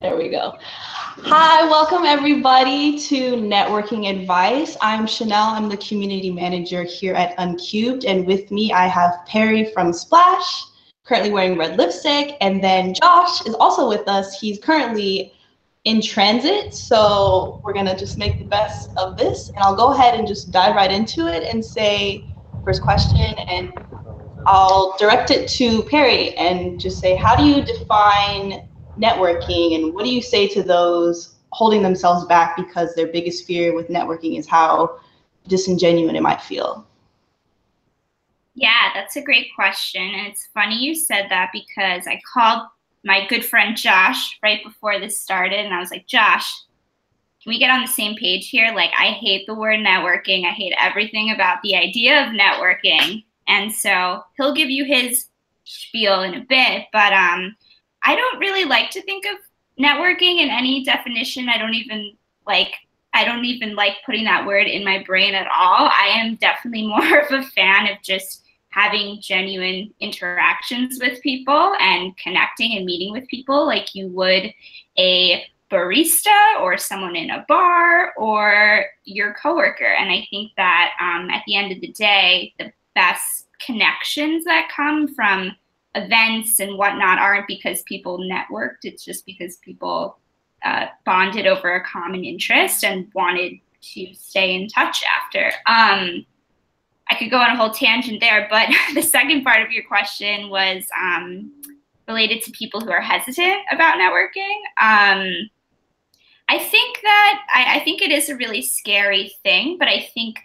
There we go. Hi, welcome everybody to Networking Advice. I'm Chanel. I'm the community manager here at Uncubed, and with me I have Perry from Splash, currently wearing red lipstick, and then Josh is also with us. He's currently in transit, so we're gonna just make the best of this, and I'll go ahead and just dive right into it and say first question, and I'll direct it to Perry and just say, how do you define networking, and what do you say to those holding themselves back because their biggest fear with networking is how disingenuous it might feel? Yeah, that's a great question. And it's funny you said that because I called my good friend Josh right before this started, and I was like, Josh, can we get on the same page here? Like, I hate the word networking. I hate everything about the idea of networking. And so he'll give you his spiel in a bit, but I don't really like to think of networking in any definition. I don't even like putting that word in my brain at all. I am definitely more of a fan of just having genuine interactions with people and connecting and meeting with people like you would a barista or someone in a bar or your coworker. And I think that at the end of the day, the best connections that come from events and whatnot aren't because people networked. It's just because people bonded over a common interest and wanted to stay in touch after. I could go on a whole tangent there, but the second part of your question was related to people who are hesitant about networking. I think that I think it is a really scary thing, but I think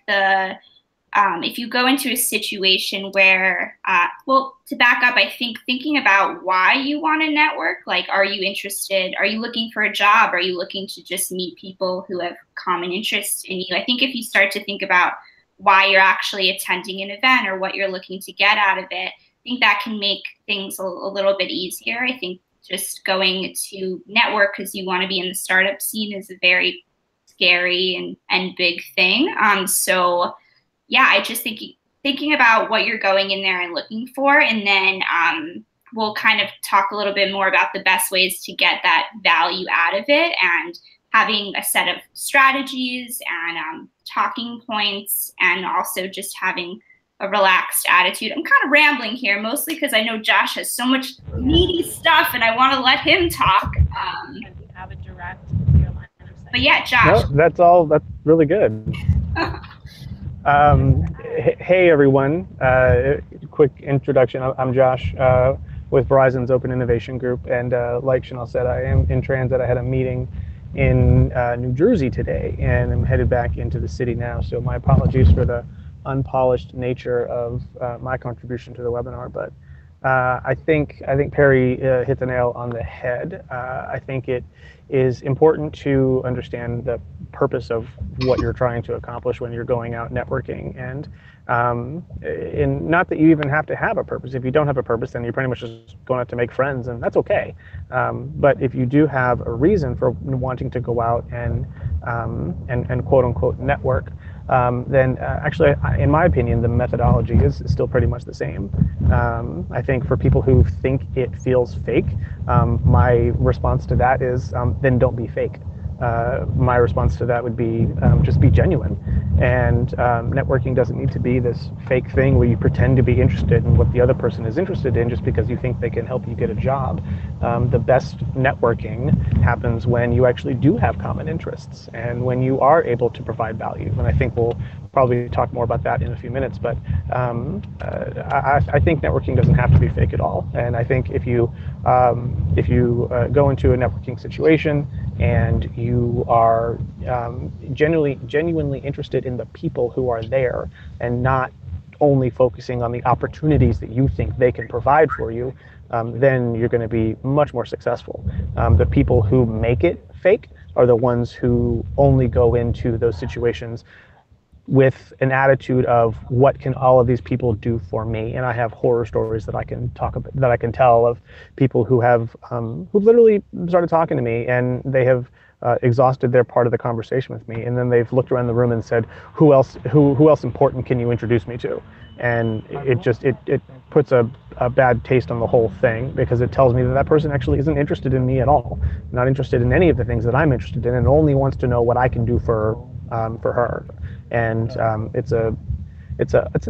if you go into a situation where, well, to back up, I think thinking about why you want to network, like, are you interested? Are you looking for a job? Are you looking to just meet people who have common interests in you? I think if you start to think about why you're actually attending an event or what you're looking to get out of it, I think that can make things a little bit easier. I think just going to network because you want to be in the startup scene is a very scary and big thing. So yeah, I just thinking about what you're going in there and looking for, and then we'll kind of talk a little bit more about the best ways to get that value out of it, and having a set of strategies and talking points, and also just having a relaxed attitude. I'm kind of rambling here, mostly because I know Josh has so much meaty stuff, and I want to let him talk. But yeah, Josh. No, that's really good. Hey everyone, quick introduction. I'm Josh with Verizon's Open Innovation Group, and like Chanel said, I am in transit. I had a meeting in New Jersey today, and I'm headed back into the city now, so my apologies for the unpolished nature of my contribution to the webinar, but I think Perry hit the nail on the head. I think it is important to understand the purpose of what you're trying to accomplish when you're going out networking, and not that you even have to have a purpose. If you don't have a purpose, then you're pretty much just going out to make friends, and that's okay. But if you do have a reason for wanting to go out and quote unquote network, then actually, in my opinion, the methodology is still pretty much the same. I think for people who think it feels fake, my response to that is, then don't be fake. My response to that would be just be genuine. And networking doesn't need to be this fake thing where you pretend to be interested in what the other person is interested in just because you think they can help you get a job. The best networking happens when you actually do have common interests and when you are able to provide value. And I think we'll probably talk more about that in a few minutes, but I think networking doesn't have to be fake at all. And I think if you go into a networking situation and you are genuinely interested in the people who are there and not only focusing on the opportunities that you think they can provide for you, then you're going to be much more successful. The people who make it fake are the ones who only go into those situations with an attitude of what can all of these people do for me. And I have horror stories that I can talk about, that I can tell, of people who have who literally started talking to me and they have exhausted their part of the conversation with me, and then they've looked around the room and said, who else important can you introduce me to? And it puts a bad taste on the whole thing, because it tells me that that person actually isn't interested in me at all, not interested in any of the things that I'm interested in, and only wants to know what I can do for her. And it's an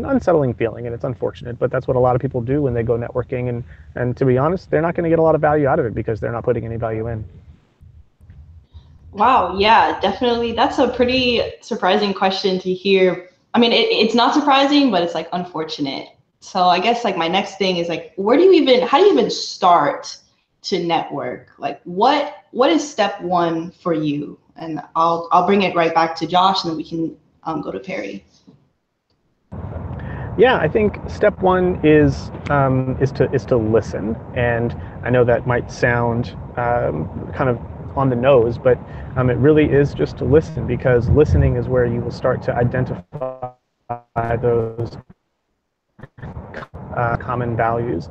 unsettling feeling, and it's unfortunate, but that's what a lot of people do when they go networking. And to be honest, they're not going to get a lot of value out of it because they're not putting any value in. Wow, yeah, definitely. That's a pretty surprising question to hear. I mean, it's not surprising, but it's like unfortunate. So I guess like my next thing is like, how do you even start to network? Like what is step one for you? And I'll bring it right back to Josh, and then we can go to Perry. Yeah, I think step one is to listen. And I know that might sound kind of on the nose, but it really is just to listen, because listening is where you will start to identify those common values.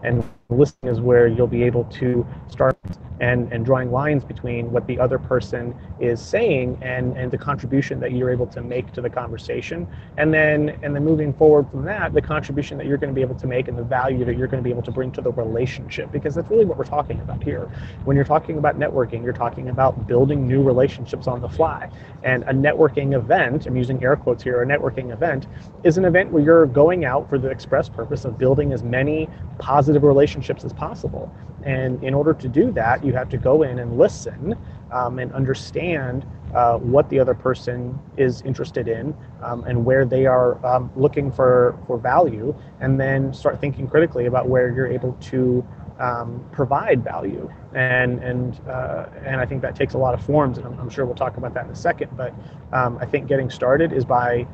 And listening is where you'll be able to start and drawing lines between what the other person is saying and the contribution that you're able to make to the conversation. And then moving forward from that, the contribution that you're going to be able to make and the value that you're going to be able to bring to the relationship, because that's really what we're talking about here. When you're talking about networking, you're talking about building new relationships on the fly. And a networking event, I'm using air quotes here, a networking event is an event where you're going out for the express purpose of building as many positive relationships as possible. And in order to do that, you have to go in and listen and understand what the other person is interested in and where they are looking for value, and then start thinking critically about where you're able to provide value. And I think that takes a lot of forms, and I'm sure we'll talk about that in a second. But I think getting started is by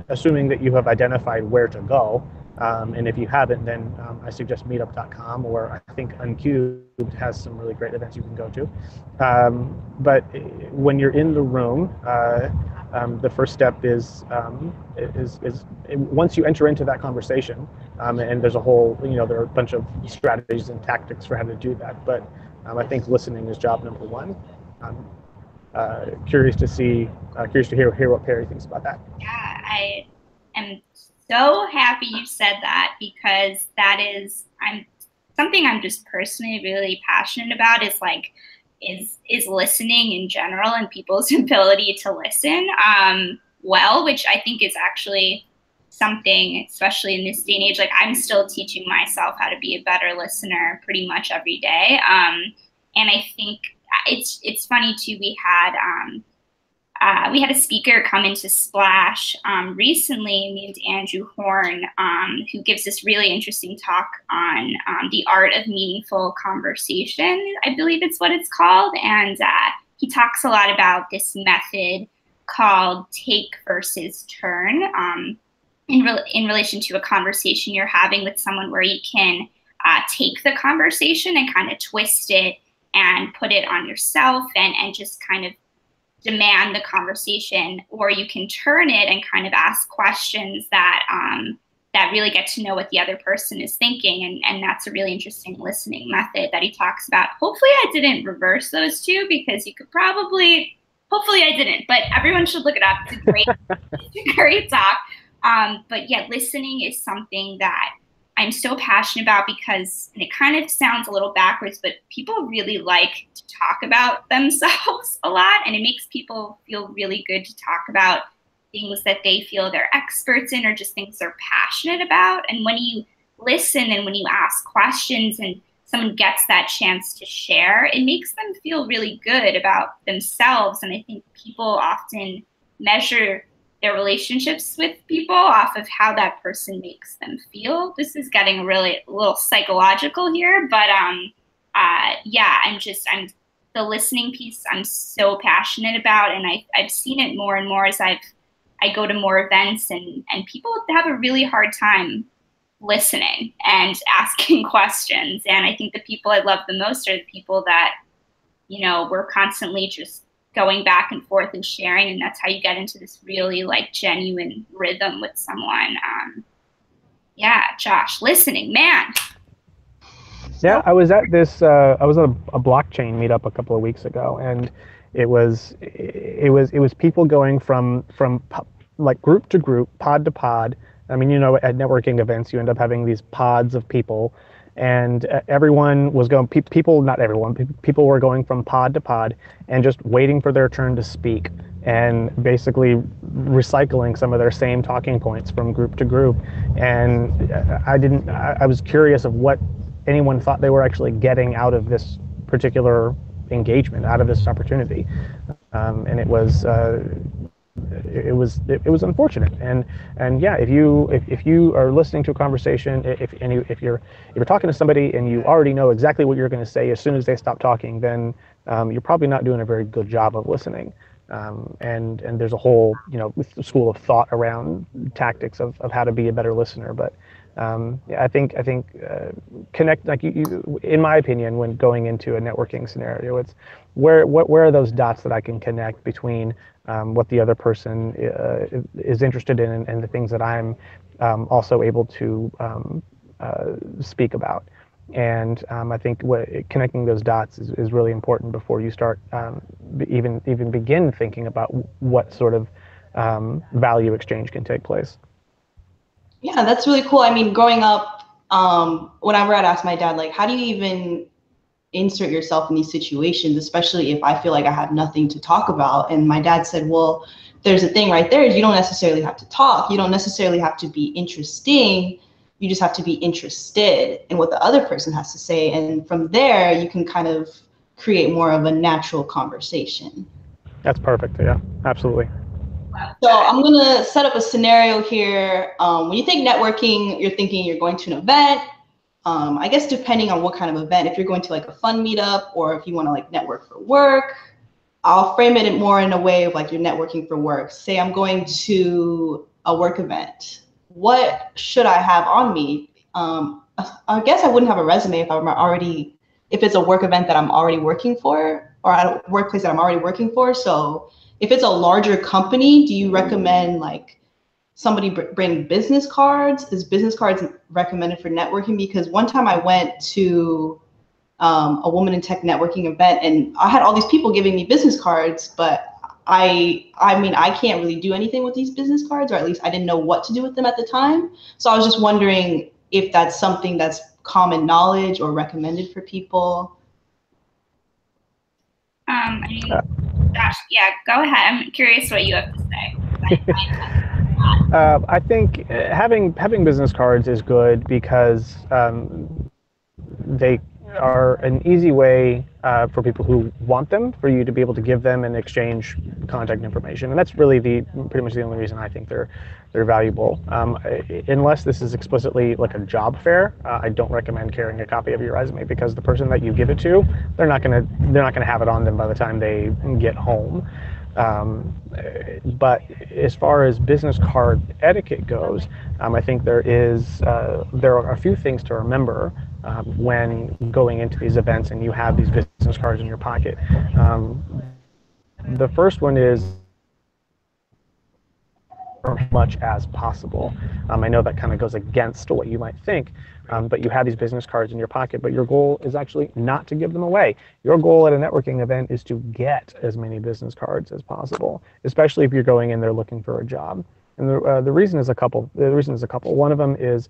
assuming that you have identified where to go. And if you haven't, then I suggest meetup.com, or I think Uncubed has some really great events you can go to. But when you're in the room, the first step is once you enter into that conversation, and there's a whole, there are a bunch of strategies and tactics for how to do that. But I think listening is job number one. Curious to hear what Perry thinks about that. Yeah, I am so happy you said that, because that is something I'm just personally really passionate about, is listening in general and people's ability to listen well, which I think is actually something, especially in this day and age, like I'm still teaching myself how to be a better listener pretty much every day. And I think it's funny too, we had a speaker come into Splash recently named Andrew Horn, who gives this really interesting talk on the art of meaningful conversation, I believe it's what it's called. And he talks a lot about this method called take versus turn in relation to a conversation you're having with someone, where you can take the conversation and kind of twist it and put it on yourself and just kind of demand the conversation, or you can turn it and kind of ask questions that that really get to know what the other person is thinking. And that's a really interesting listening method that he talks about. Hopefully I didn't reverse those two, because you could probably, hopefully I didn't, but everyone should look it up. It's a great talk. But yeah, listening is something that I'm so passionate about, because, and it kind of sounds a little backwards, but people really like to talk about themselves a lot, and it makes people feel really good to talk about things that they feel they're experts in, or just things they're passionate about. And when you listen and when you ask questions and someone gets that chance to share, it makes them feel really good about themselves. And I think people often measure their relationships with people off of how that person makes them feel. This is getting a little psychological here, but yeah, I'm the listening piece I'm so passionate about, and I've seen it more and more as I go to more events, and people have a really hard time listening and asking questions. And I think the people I love the most are the people that, we're constantly just going back and forth and sharing, and that's how you get into this really genuine rhythm with someone. Yeah, Josh, listening, man. Yeah, I was at a blockchain meetup a couple of weeks ago, and it was people going from group to group, pod to pod, I mean, at networking events, you end up having these pods of people, and everyone was going, people, not everyone, people were going from pod to pod and just waiting for their turn to speak, and basically recycling some of their same talking points from group to group. And I was curious of what anyone thought they were actually getting out of this particular engagement, out of this opportunity. And it was unfortunate. And yeah, if you are listening to a conversation, if you're talking to somebody and you already know exactly what you're going to say as soon as they stop talking, then you're probably not doing a very good job of listening. And there's a whole school of thought around tactics of how to be a better listener. But yeah, I think connect, like you, in my opinion, when going into a networking scenario, it's where are those dots that I can connect between what the other person is interested in, and the things that I'm also able to speak about. And I think connecting those dots is really important before you start even begin thinking about what sort of value exchange can take place. Yeah, that's really cool. I mean, growing up, whenever I'd ask my dad, like, how do you even insert yourself in these situations, especially if I feel like I have nothing to talk about? And my dad said, well, there's a thing right there is you don't necessarily have to talk. You don't necessarily have to be interesting. You just have to be interested in what the other person has to say. And from there, you can kind of create more of a natural conversation. That's perfect. Yeah, absolutely. So I'm going to set up a scenario here. When you think networking, you're thinking you're going to an event. I guess depending on what kind of event, if you're going to like a fun meetup or if you want to like network for work, I'll frame it more in a way of like you're networking for work. Say I'm going to a work event. What should I have on me? I guess I wouldn't have a resume if it's a work event that I'm already working for, or at a workplace that I'm already working for. So if it's a larger company, do you recommend like somebody bring business cards? Is business cards recommended for networking? Because one time I went to a woman in tech networking event and I had all these people giving me business cards, but I mean, I can't really do anything with these business cards, or at least I didn't know what to do with them at the time. So I was just wondering if that's something that's common knowledge or recommended for people. I mean, Josh, yeah, go ahead. I'm curious what you have to say. I think having business cards is good because they are an easy way for people who want them, for you to be able to give them and exchange contact information. And that's really pretty much the only reason I think they're valuable. Unless this is explicitly like a job fair, I don't recommend carrying a copy of your resume, because the person that you give it to, they're not gonna have it on them by the time they get home. But as far as business card etiquette goes, I think there are a few things to remember when going into these events and you have these business cards in your pocket. The first one is as much as possible. I know that kind of goes against what you might think, but you have these business cards in your pocket, but your goal is actually not to give them away. Your goal at a networking event is to get as many business cards as possible, especially if you're going in there looking for a job. And the reason is a couple. One of them is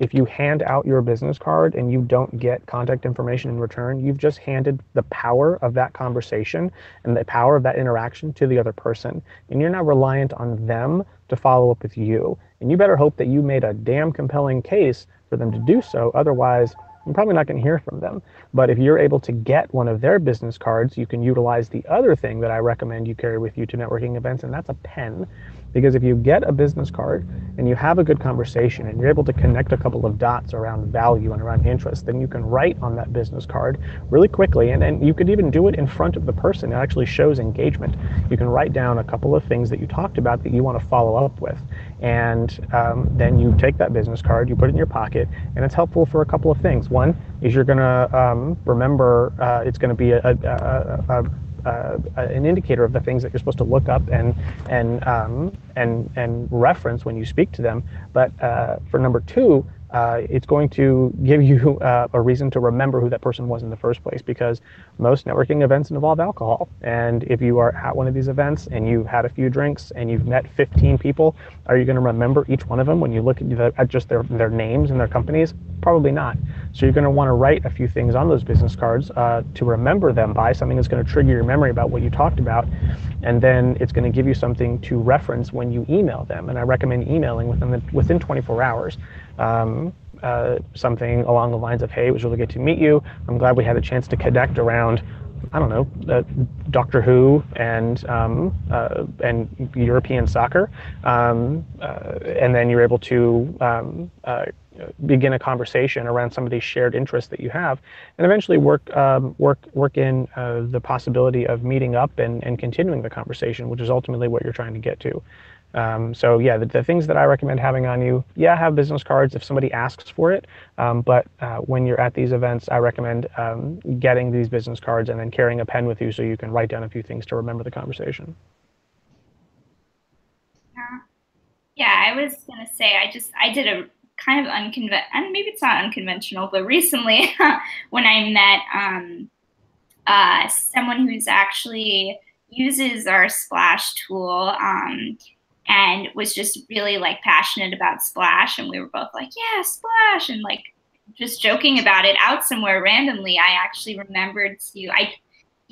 if you hand out your business card and you don't get contact information in return, you've just handed the power of that conversation and the power of that interaction to the other person. And you're now reliant on them to follow up with you. And you better hope that you made a damn compelling case for them to do so. Otherwise, I'm probably not going to hear from them. But if you're able to get one of their business cards, you can utilize the other thing that I recommend you carry with you to networking events, and that's a pen. Because if you get a business card and you have a good conversation and you're able to connect a couple of dots around value and around interest, then you can write on that business card really quickly. And you could even do it in front of the person. It actually shows engagement. You can write down a couple of things that you talked about that you want to follow up with. And then you take that business card, you put it in your pocket, and it's helpful for a couple of things. One is you're going to remember it's going to be an indicator of the things that you're supposed to look up and reference when you speak to them. But for number two, it's going to give you a reason to remember who that person was in the first place, because most networking events involve alcohol. And if you are at one of these events and you've had a few drinks and you've met 15 people, are you going to remember each one of them when you look at just their names and their companies? Probably not. So you're going to want to write a few things on those business cards to remember them by, something that's going to trigger your memory about what you talked about. And then it's going to give you something to reference when you email them. And I recommend emailing within 24 hours. Something along the lines of, hey, it was really good to meet you. I'm glad we had a chance to connect around, I don't know, Doctor Who and European soccer. And then you're able to begin a conversation around some of these shared interests that you have, and eventually work in the possibility of meeting up and continuing the conversation, which is ultimately what you're trying to get to. So yeah, the things that I recommend having on you, yeah, have business cards if somebody asks for it. But when you're at these events, I recommend getting these business cards and then carrying a pen with you so you can write down a few things to remember the conversation. Yeah, I was gonna say I did a kind of and maybe it's not unconventional, but recently when I met someone who's actually uses our Splash tool and was just really like passionate about Splash, and we were both like, yeah, Splash, and like just joking about it out somewhere randomly. I actually remembered he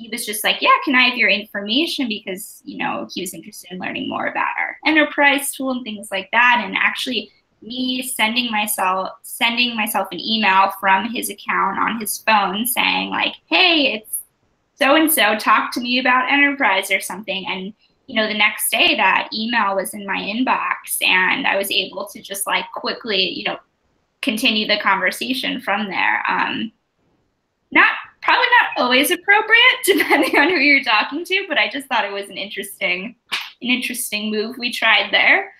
was just like, yeah, can I have your information? Because, you know, he was interested in learning more about our enterprise tool and things like that. And actually me sending myself an email from his account on his phone saying like, hey, it's so-and-so, talk to me about enterprise or something. And, you know, the next day that email was in my inbox and I was able to just like quickly, you know, continue the conversation from there. Probably not always appropriate depending on who you're talking to, but I just thought it was an interesting move we tried there.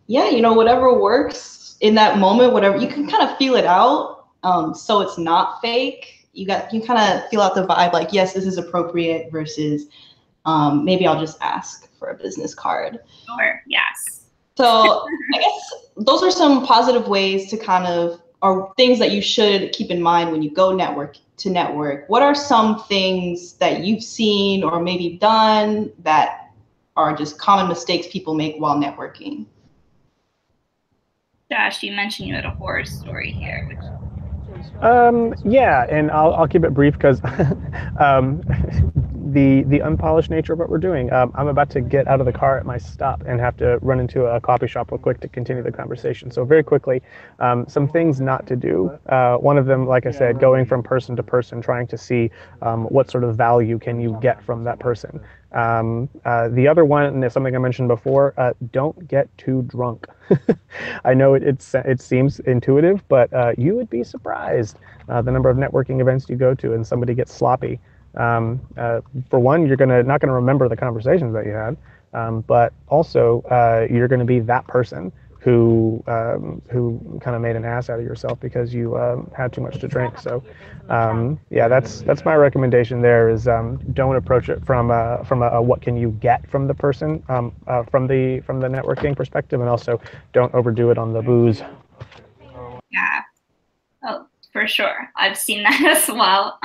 Yeah, you know, whatever works in that moment, whatever, you can kind of feel it out. So it's not fake. You kind of feel out the vibe, like, yes, this is appropriate versus maybe I'll just ask for a business card. Sure, yes. So I guess those are some positive ways to kind of, or things that you should keep in mind when you go network to network. What are some things that you've seen or maybe done that are just common mistakes people make while networking? Josh, you mentioned you had a horror story here. Yeah, and I'll keep it brief because the unpolished nature of what we're doing. I'm about to get out of the car at my stop and have to run into a coffee shop real quick to continue the conversation. So very quickly, some things not to do. One of them, like I said, going from person to person, trying to see what sort of value can you get from that person. The other one, and it's something I mentioned before, don't get too drunk. I know it seems intuitive, but you would be surprised the number of networking events you go to and somebody gets sloppy. For one, you're not gonna remember the conversations that you had, but also you're gonna be that person who kind of made an ass out of yourself because you had too much to drink. So yeah, that's my recommendation there is don't approach it from a what can you get from the person from the networking perspective, and also don't overdo it on the booze. Yeah, oh, for sure. I've seen that as well.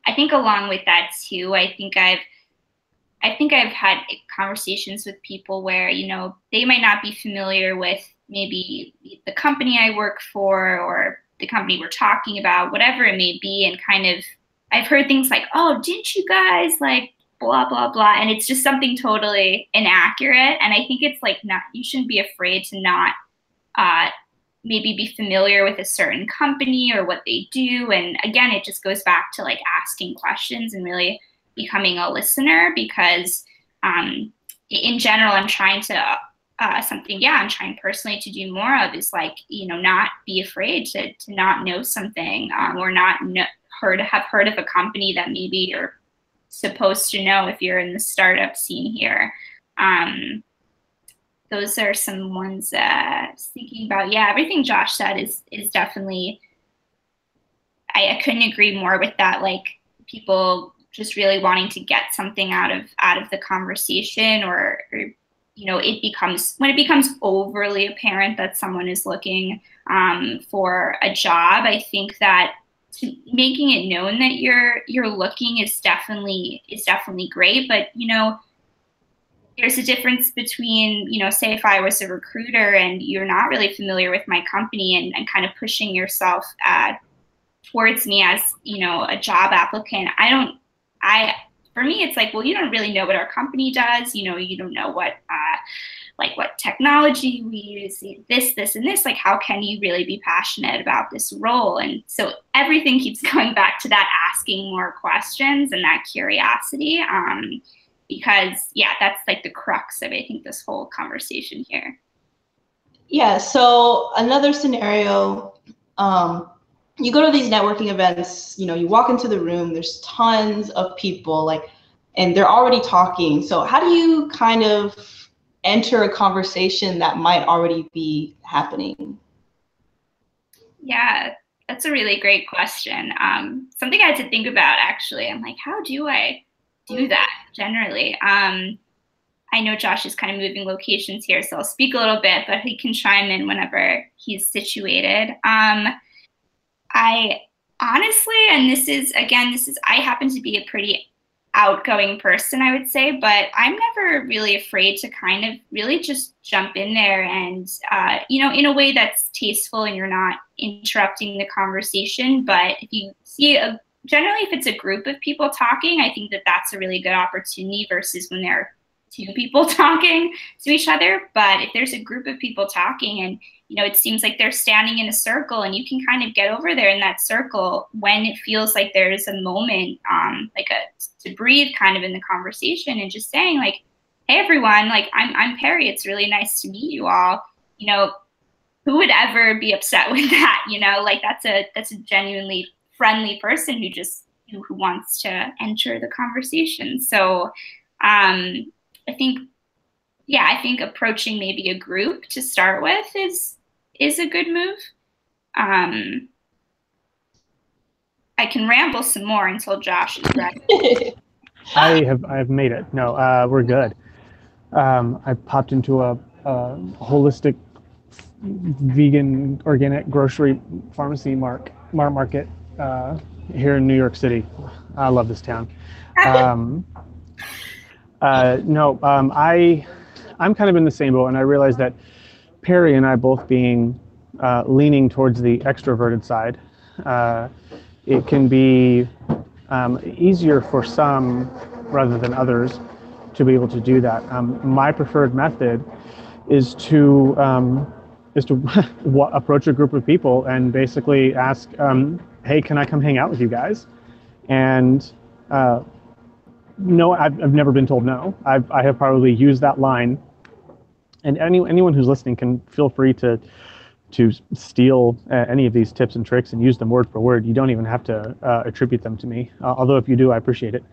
I think along with that too, I think I've had conversations with people where, you know, they might not be familiar with maybe the company I work for or the company we're talking about, whatever it may be. And kind of, I've heard things like, oh, didn't you guys like blah, blah, blah. And it's just something totally inaccurate. And I think it's like, you shouldn't be afraid to not maybe be familiar with a certain company or what they do. And again, it just goes back to like asking questions and really becoming a listener, because in general, I'm trying to I'm trying personally to do more of is like, you know, not be afraid to not know something or not have heard of a company that maybe you're supposed to know if you're in the startup scene here. Those are some ones I was thinking about. Yeah, everything Josh said is definitely, I couldn't agree more with that. Like people just really wanting to get something out of the conversation or when it becomes overly apparent that someone is looking for a job, I think that making it known that you're looking is definitely great. But there's a difference between, say if I was a recruiter and you're not really familiar with my company and kind of pushing yourself towards me as, a job applicant. For me, it's like, well, you don't really know what our company does. You don't know what technology we use, this, and this. Like, how can you really be passionate about this role? And so everything keeps going back to that asking more questions and that curiosity. Because, yeah, that's like the crux of, I think, this whole conversation here. Yeah, so another scenario, you go to these networking events, you walk into the room, there's tons of people, and they're already talking. So how do you kind of enter a conversation that might already be happening? Yeah, that's a really great question. Something I had to think about, actually. I'm like, how do I do that generally? I know Josh is kind of moving locations here, so I'll speak a little bit, but he can chime in whenever he's situated. I honestly, and I happen to be a pretty outgoing person, I would say, but I'm never really afraid to kind of really just jump in there and, in a way that's tasteful and you're not interrupting the conversation. But if you see generally, if it's a group of people talking, I think that that's a really good opportunity versus when there are two people talking to each other. But if there's a group of people talking and, it seems like they're standing in a circle and you can kind of get over there in that circle when it feels like there's a moment, to breathe kind of in the conversation and just saying like, hey, everyone, like I'm Perry. It's really nice to meet you all. Who would ever be upset with that? That's a genuinely friendly person who wants to enter the conversation. So I think approaching maybe a group to start with is a good move. I can ramble some more until Josh is ready. I've made it. No, we're good. I popped into a holistic vegan organic grocery pharmacy market here in New York City. I love this town. I'm kind of in the same boat, and I realize that Perry and I both being leaning towards the extroverted side, it can be easier for some rather than others to be able to do that. My preferred method is to approach a group of people and basically ask, hey, can I come hang out with you guys? And no, I've never been told no. I have probably used that line, and anyone who's listening can feel free to steal any of these tips and tricks and use them word for word. You don't even have to attribute them to me, although if you do, I appreciate it.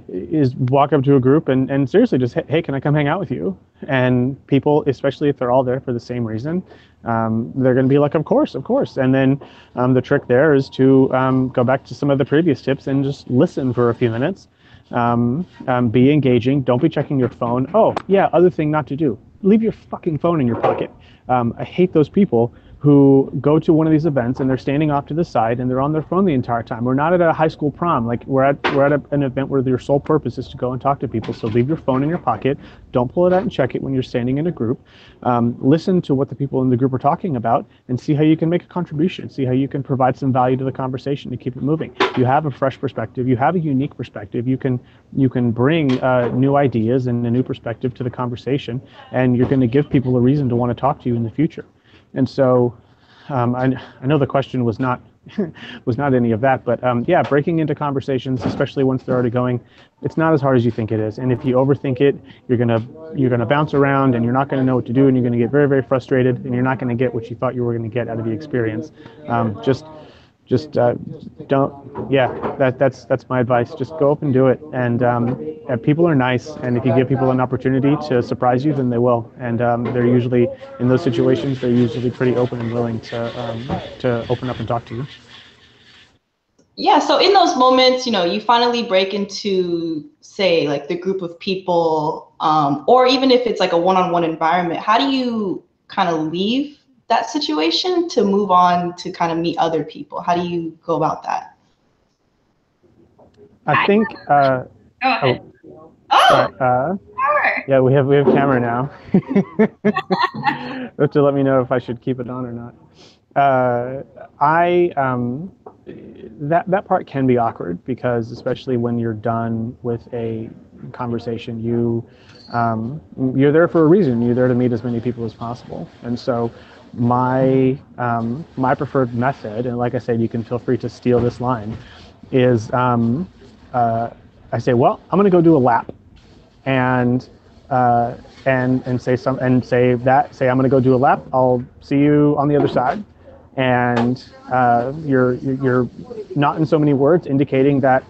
Is walk up to a group and seriously just, hey, can I come hang out with you? And people, especially if they're all there for the same reason, they're going to be like, of course. And then the trick there is to go back to some of the previous tips and just listen for a few minutes. Be engaging. Don't be checking your phone. Oh, yeah, other thing not to do. Leave your fucking phone in your pocket. I hate those people who go to one of these events and they're standing off to the side and they're on their phone the entire time. We're not at a high school prom. Like we're at an event where your sole purpose is to go and talk to people. So leave your phone in your pocket. Don't pull it out and check it when you're standing in a group. Listen to what the people in the group are talking about and see how you can make a contribution. See how you can provide some value to the conversation to keep it moving. You have a fresh perspective. You have a unique perspective. You can bring new ideas and a new perspective to the conversation, and you're going to give people a reason to want to talk to you in the future. And so I know the question was not any of that, but yeah, breaking into conversations, especially once they're already going, it's not as hard as you think it is. And if you overthink it, you're gonna bounce around and you're not gonna know what to do, and you're gonna get very, very frustrated, and you're not gonna get what you thought you were gonna get out of the experience. Just don't. Yeah, that's my advice. Just go up and do it. And people are nice, and if you give people an opportunity to surprise you, then they will. And they're usually in those situations. They're usually pretty open and willing to open up and talk to you. Yeah, so in those moments, you finally break into, say, like the group of people, or even if it's like a one-on-one environment, how do you kind of leave that situation to move on to kind of meet other people? How do you go about that? I think. Go ahead. Sorry. Sure. Yeah, we have camera now. You have to let me know if I should keep it on or not. That part can be awkward because especially when you're done with a conversation, you're there for a reason. You're there to meet as many people as possible, and so my preferred method, and like I said, you can feel free to steal this line, is I say, well, I'm going to go do a lap, and say I'm going to go do a lap. I'll see you on the other side, and you're not in so many words indicating that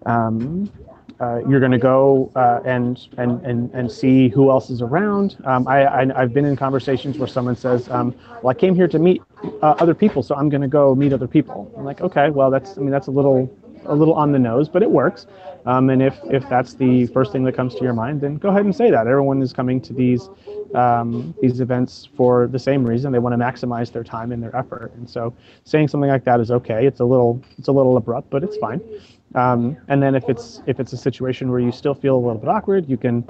you're going to go and see who else is around. I've been in conversations where someone says, well, I came here to meet other people, so I'm going to go meet other people. I'm like, okay, well, that's a little on the nose, but it works. And if that's the first thing that comes to your mind, then go ahead and say that. Everyone is coming to these events for the same reason. They want to maximize their time and their effort. And so saying something like that is okay. It's a little abrupt, but it's fine. And then if it's a situation where you still feel a little bit awkward, you can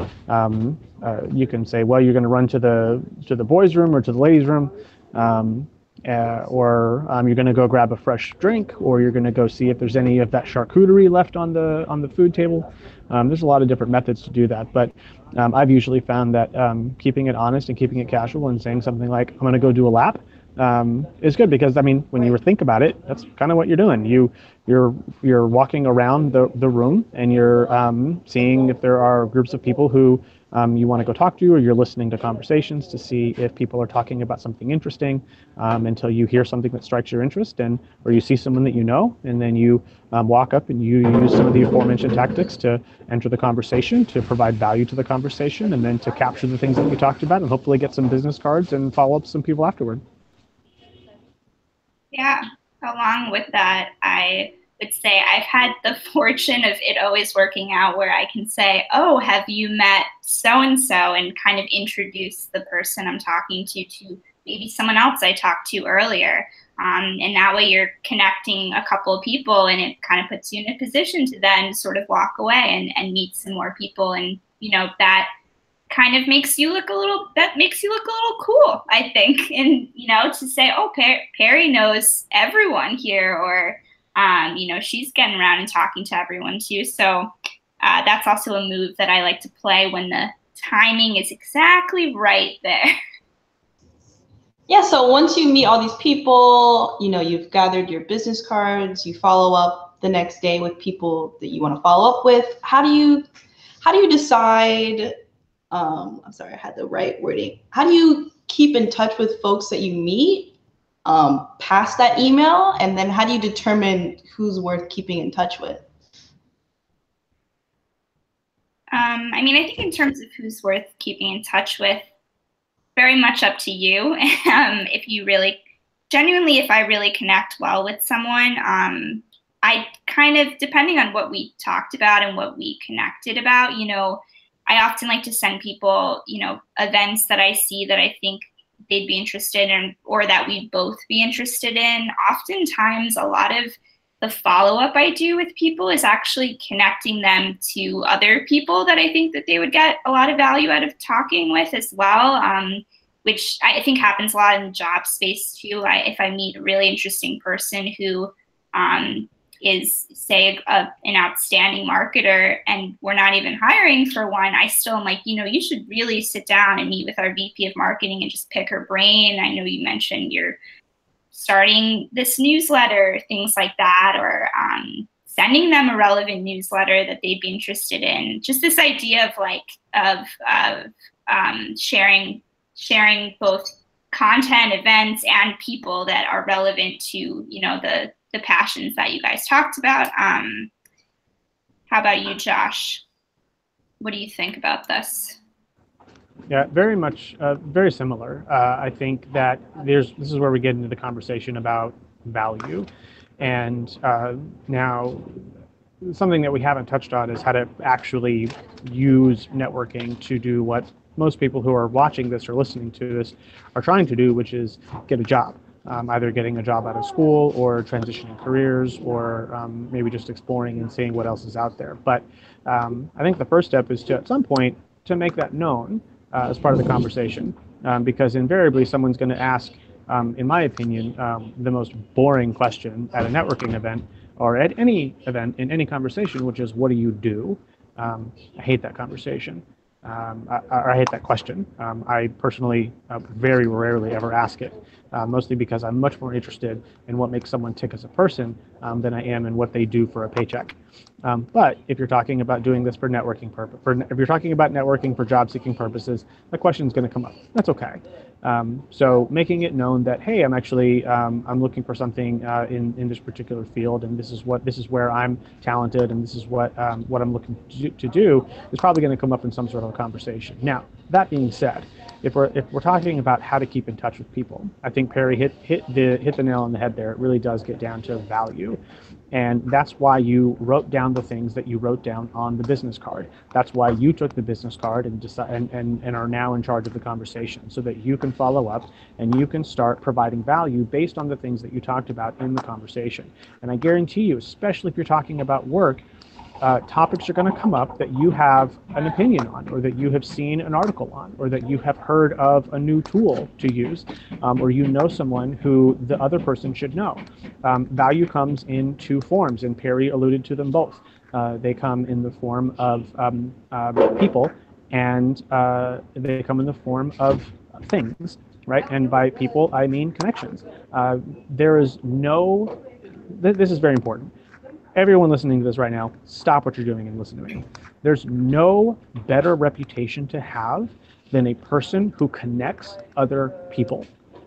say, well, you're going to run to the boys' room or to the ladies' room, or you're going to go grab a fresh drink, or you're going to go see if there's any of that charcuterie left on the food table. There's a lot of different methods to do that, but I've usually found that keeping it honest and keeping it casual and saying something like, I'm going to go do a lap, is good, because when you think about it, that's kind of what you're doing. You're walking around the room, and you're seeing if there are groups of people who you want to go talk to, or you're listening to conversations to see if people are talking about something interesting, until you hear something that strikes your interest, or you see someone that you know, and then you walk up and you use some of the aforementioned tactics to enter the conversation, to provide value to the conversation, and then to capture the things that you talked about, and hopefully get some business cards and follow up some people afterward. Yeah, along with that, I would say I've had the fortune of it always working out where I can say, oh, have you met so-and-so, and kind of introduce the person I'm talking to maybe someone else I talked to earlier. And that way you're connecting a couple of people, and it kind of puts you in a position to then sort of walk away and meet some more people. And, that kind of makes you look a little cool, I think. And, to say, oh, Perry knows everyone here, or, she's getting around and talking to everyone too. So that's also a move that I like to play when the timing is exactly right there. Yeah, so once you meet all these people, you've gathered your business cards, you follow up the next day with people that you want to follow up with. How do you decide, I'm sorry, I had the right wording. How do you keep in touch with folks that you meet past that email? And then how do you determine who's worth keeping in touch with? I think in terms of who's worth keeping in touch with, very much up to you. If you really, genuinely, if I really connect well with someone, I kind of, depending on what we talked about and what we connected about, I often like to send people, events that I see that I think they'd be interested in, or that we'd both be interested in. Oftentimes, a lot of the follow-up I do with people is actually connecting them to other people that I think that they would get a lot of value out of talking with as well, which I think happens a lot in the job space too. If I meet a really interesting person who is, say, an outstanding marketer, and we're not even hiring for one, I still am like, you should really sit down and meet with our VP of marketing and just pick her brain. I know you mentioned you're starting this newsletter, things like that, or sending them a relevant newsletter that they'd be interested in. Just this idea of sharing both content, events, and people that are relevant to the passions that you guys talked about. How about you, Josh? What do you think about this? Yeah, very much, very similar. I think that this is where we get into the conversation about value. And now, something that we haven't touched on is how to actually use networking to do what most people who are watching this or listening to this are trying to do, which is get a job. Either getting a job out of school or transitioning careers, or maybe just exploring and seeing what else is out there. But I think the first step is to, at some point, to make that known as part of the conversation, because invariably someone's going to ask, in my opinion, the most boring question at a networking event or at any event in any conversation, which is, what do you do? I hate that conversation. I hate that question. I personally very rarely ever ask it, mostly because I'm much more interested in what makes someone tick as a person than I am in what they do for a paycheck. But if you're talking about doing this for networking purpose, if you're talking about networking for job-seeking purposes, the question is going to come up. That's okay. So making it known that, hey, I'm actually I'm looking for something in this particular field, and this is where I'm talented, and this is what I'm looking to do is probably going to come up in some sort of a conversation. Now, that being said, if we're talking about how to keep in touch with people, I think Perry hit the nail on the head there. It really does get down to value. And that's why you wrote down the things that you wrote down on the business card. That's why you took the business card and are now in charge of the conversation, so that you can follow up and you can start providing value based on the things that you talked about in the conversation. And I guarantee you, especially if you're talking about work, topics are going to come up that you have an opinion on, or that you have seen an article on, or that you have heard of a new tool to use, or you know someone who the other person should know. Value comes in two forms, and Perry alluded to them both. They come in the form of people, and they come in the form of things, right? And by people, I mean connections. There is no, this is very important. Everyone listening to this right now, stop what you're doing and listen to me. There's no better reputation to have than a person who connects other people.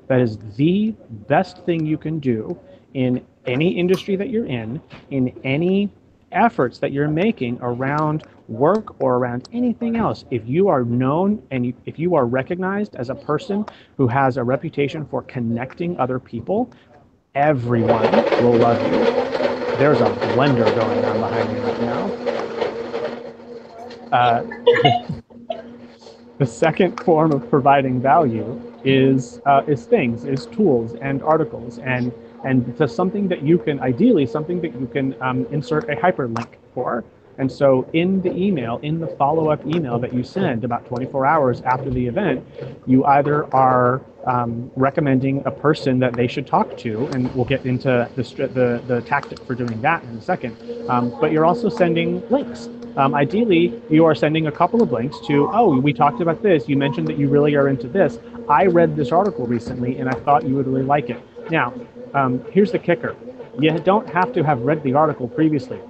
That is the best thing you can do in any industry that you're in any efforts that you're making around work or around anything else. If you are known and if you are recognized as a person who has a reputation for connecting other people, everyone will love you. There's a blender going on behind me right now. The second form of providing value is things, is tools and articles, and just something that you can, ideally something that you can insert a hyperlink for. And so in the email, in the follow-up email that you send about 24 hours after the event, you either are recommending a person that they should talk to, and we'll get into the tactic for doing that in a second, but you're also sending links. Ideally, you are sending a couple of links to, oh, we talked about this, you mentioned that you really are into this, I read this article recently and I thought you would really like it. Now, here's the kicker. You don't have to have read the article previously.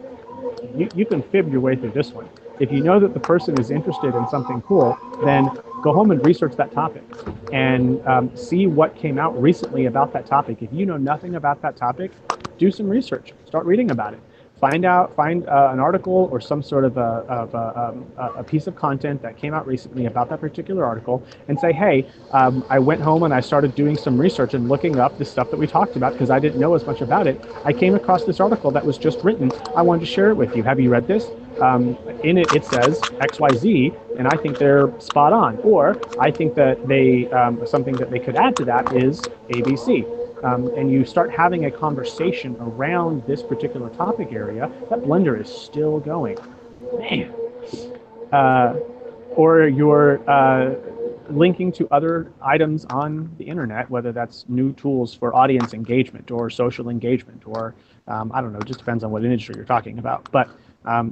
You can fib your way through this one. If you know that the person is interested in something cool, then go home and research that topic and see what came out recently about that topic. If you know nothing about that topic, do some research. Start reading about it. Find an article or some sort of a piece of content that came out recently about that particular article, and say, hey, I went home and I started doing some research and looking up the stuff that we talked about because I didn't know as much about it. I came across this article that was just written. I wanted to share it with you. Have you read this? In it, it says XYZ, and I think they're spot on. Or I think that they something that they could add to that is ABC. And you start having a conversation around this particular topic area, that blender is still going. Man. Or you're linking to other items on the internet, whether that's new tools for audience engagement or social engagement, or I don't know, it just depends on what industry you're talking about. But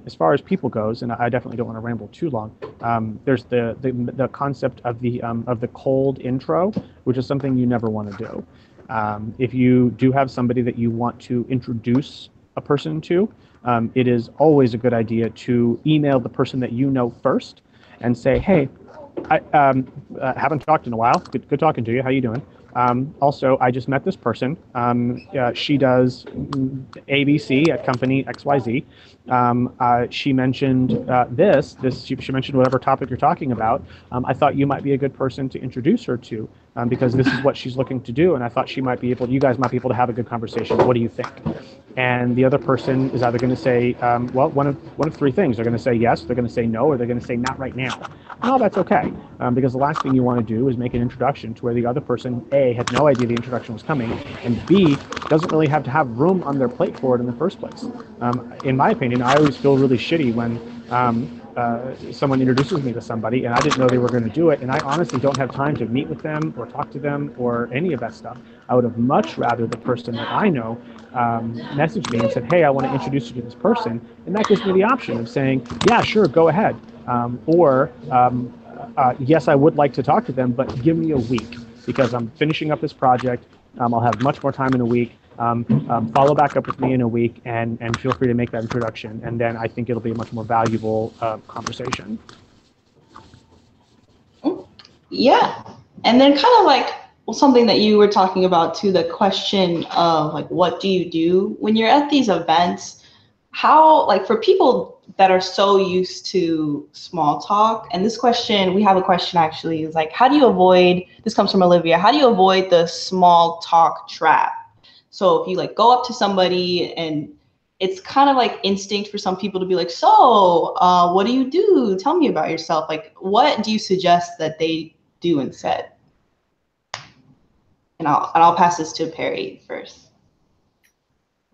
as far as people goes, and I definitely don't want to ramble too long, there's the concept of the cold intro, which is something you never want to do. If you do have somebody that you want to introduce a person to, it is always a good idea to email the person that you know first and say, hey, I haven't talked in a while. Good talking to you. How you doing? Also, I just met this person. She does ABC at company XYZ. She mentioned she mentioned whatever topic you're talking about. I thought you might be a good person to introduce her to, because this is what she's looking to do, and I thought you guys might be able to have a good conversation. What do you think? And the other person is either going to say, well, one of three things. They're going to say yes, they're going to say no, or they're going to say not right now. No, that's okay, because the last thing you want to do is make an introduction to where the other person, A, had no idea the introduction was coming, and B, doesn't really have to have room on their plate for it in the first place. In my opinion, I always feel really shitty when someone introduces me to somebody and I didn't know they were going to do it, and I honestly don't have time to meet with them or talk to them or any of that stuff. I would have much rather the person that I know message me and said, hey, I want to introduce you to this person, and that gives me the option of saying, yeah, sure, go ahead, or yes, I would like to talk to them, but give me a week because I'm finishing up this project. I'll have much more time in a week. Follow back up with me in a week and feel free to make that introduction. And then I think it'll be a much more valuable conversation. Yeah. And then kind of like something that you were talking about too, the question of like, what do you do when you're at these events? How, like for people that are so used to small talk, and this question, we have a question actually, is like, how do you avoid, this comes from Olivia, how do you avoid the small talk trap? So if you like go up to somebody and it's kind of like instinct for some people to be like, so what do you do? Tell me about yourself. Like, what do you suggest that they do instead? And I'll pass this to Perry first.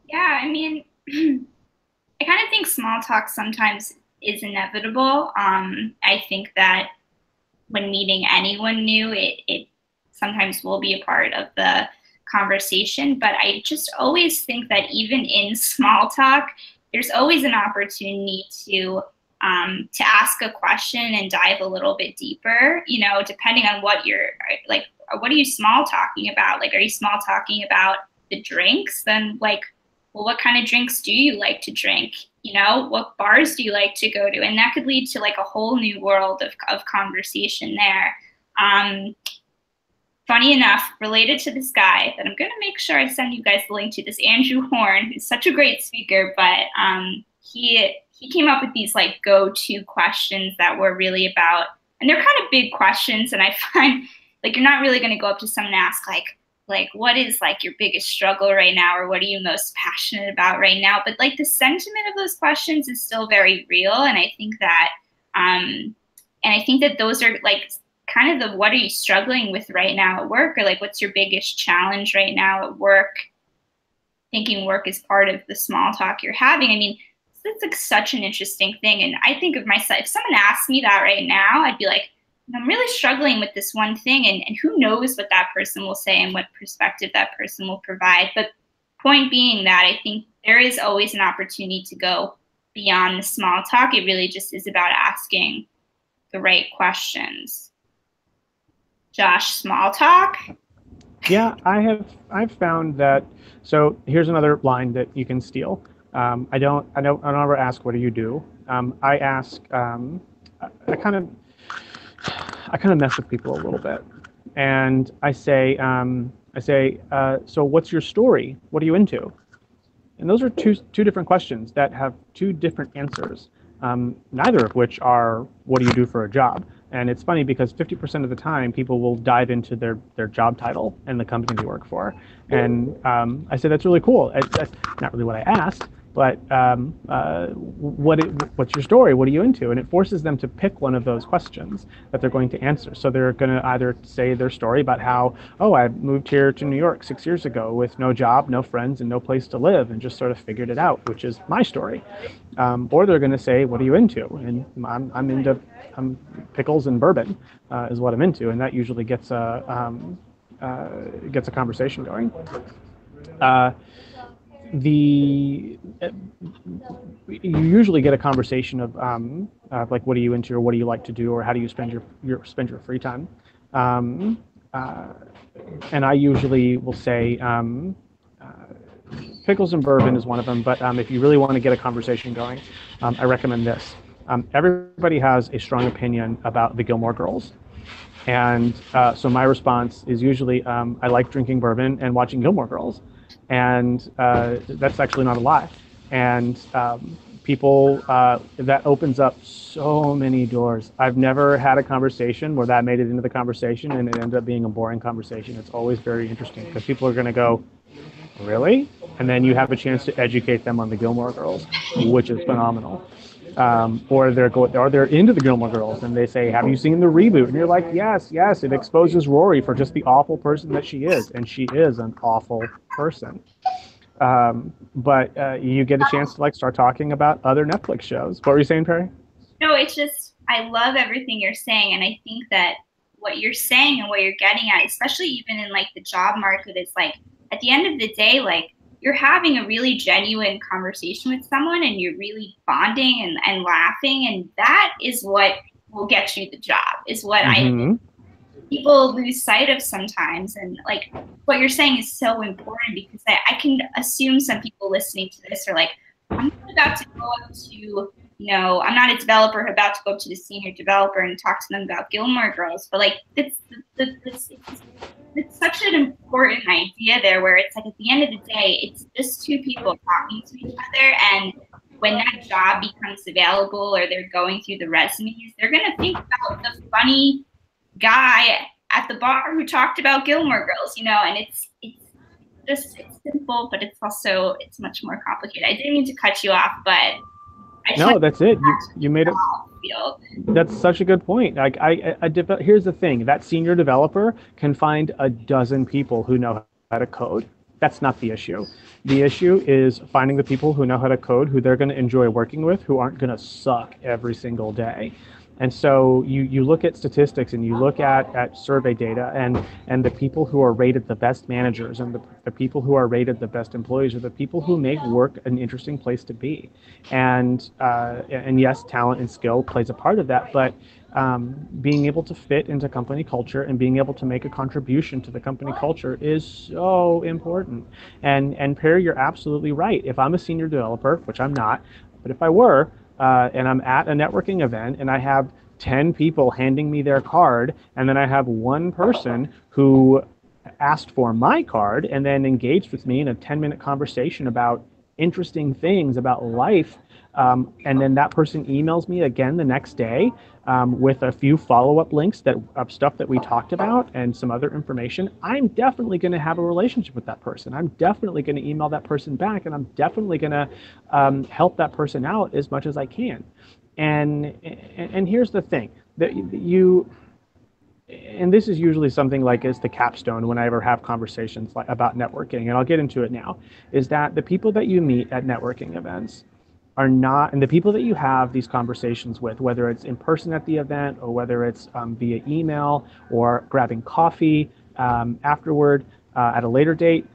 Yeah, I mean, I kind of think small talk sometimes is inevitable. I think that when meeting anyone new, it sometimes will be a part of the conversation, but I just always think that even in small talk, there's always an opportunity to ask a question and dive a little bit deeper, you know, depending on what you're like, what are you small talking about? Like, are you small talking about the drinks? Then like, well, what kind of drinks do you like to drink? You know, what bars do you like to go to? And that could lead to like a whole new world of conversation there. Funny enough, related to this guy that I'm going to make sure I send you guys the link to, this Andrew Horn, who's such a great speaker, but he came up with these like go-to questions that were really about, and they're kind of big questions, and I find like you're not really going to go up to someone and ask like what is like your biggest struggle right now, or what are you most passionate about right now? But like the sentiment of those questions is still very real, and I think that those are like kind of the, what are you struggling with right now at work, or like what's your biggest challenge right now at work? Thinking work is part of the small talk you're having. I mean, it's like such an interesting thing. And I think of myself, if someone asked me that right now, I'd be like, I'm really struggling with this one thing, and who knows what that person will say and what perspective that person will provide. But point being that I think there is always an opportunity to go beyond the small talk. It really just is about asking the right questions. Josh, small talk? Yeah, I've found that. So here's another line that you can steal. I don't ever ask, what do you do? I ask, I kind of mess with people a little bit, and I say, so what's your story? What are you into? And those are two different questions that have two different answers, neither of which are, what do you do for a job? And it's funny because 50% of the time people will dive into their job title and the company they work for. And I say, that's really cool. That's not really what I asked, but what's your story? What are you into? And it forces them to pick one of those questions that they're going to answer. So they're going to either say their story about how, oh, I moved here to New York 6 years ago with no job, no friends, and no place to live, and just sort of figured it out, which is my story. Or they're going to say, what are you into? And I'm into pickles and bourbon is what I'm into, and that usually gets a conversation going. You usually get a conversation of like, what are you into, or what do you like to do, or how do you spend your free time? And I usually will say pickles and bourbon is one of them, but if you really want to get a conversation going, I recommend this. Everybody has a strong opinion about the Gilmore Girls. And so my response is usually, I like drinking bourbon and watching Gilmore Girls. And that's actually not a lie. And people, that opens up so many doors. I've never had a conversation where that made it into the conversation and it ended up being a boring conversation. It's always very interesting because people are going to go, really? And then you have a chance to educate them on the Gilmore Girls, which is phenomenal. Or they're into the Gilmore Girls and they say, have you seen the reboot? And you're like, yes, it exposes Rory for just the awful person that she is. And she is an awful person. But you get a chance to like start talking about other Netflix shows. What were you saying, Perry? No, it's just, I love everything you're saying. And I think that what you're saying and what you're getting at, especially even in like the job market, is like, at the end of the day, like you're having a really genuine conversation with someone and you're really bonding and laughing. And that is what will get you the job, is what people lose sight of sometimes. And like what you're saying is so important, because I can assume some people listening to this are like, I'm about to go up to, I'm not a developer, about to go up to the senior developer and talk to them about Gilmore Girls. But like it's such an important idea there, where it's like at the end of the day, it's just two people talking to each other. And when that job becomes available or they're going through the resumes, they're going to think about the funny guy at the bar who talked about Gilmore Girls, and it's simple, but it's much more complicated. I didn't mean to cut you off, but no, that's it. You made it. That's such a good point. Like here's the thing: that senior developer can find a dozen people who know how to code. That's not the issue. The issue is finding the people who know how to code, who they're going to enjoy working with, who aren't going to suck every single day. And so you look at statistics and you look at survey data, and the people who are rated the best managers and the people who are rated the best employees are the people who make work an interesting place to be. And yes, talent and skill plays a part of that, but being able to fit into company culture and being able to make a contribution to the company culture is so important. And Perry, you're absolutely right. If I'm a senior developer, which I'm not, but if I were, and I'm at a networking event and I have 10 people handing me their card, and then I have one person who asked for my card and then engaged with me in a 10-minute conversation about interesting things about life, and then that person emails me again the next day with a few follow-up links of stuff that we talked about and some other information, I'm definitely going to have a relationship with that person. I'm definitely going to email that person back, and I'm definitely going to help that person out as much as I can. And here's the thing that and this is usually something like as the capstone when I ever have conversations about networking, and I'll get into it now, is that the people that you meet at networking events are not, and the people that you have these conversations with, whether it's in person at the event or whether it's via email or grabbing coffee afterward at a later date,